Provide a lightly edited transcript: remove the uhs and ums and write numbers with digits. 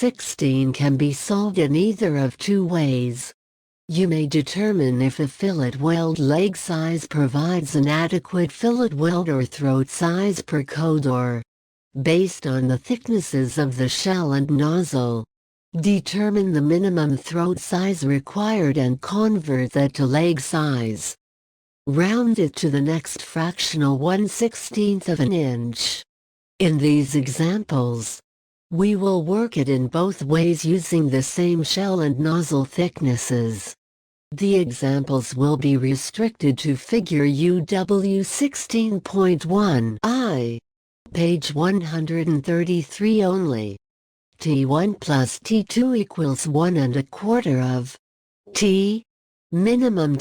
W16 can be solved in either of two ways. You may determine if a fillet weld leg size provides an adequate fillet weld or throat size per code, or, based on the thicknesses of the shell and nozzle, determine the minimum throat size required and convert that to leg size. Round it to the next fractional 1/16 of an inch. In these examples, we will work it in both ways using the same shell and nozzle thicknesses. The examples will be restricted to figure UW 16.1I, page 133 only. T1 plus T2 equals 1 1/4 of T, minimum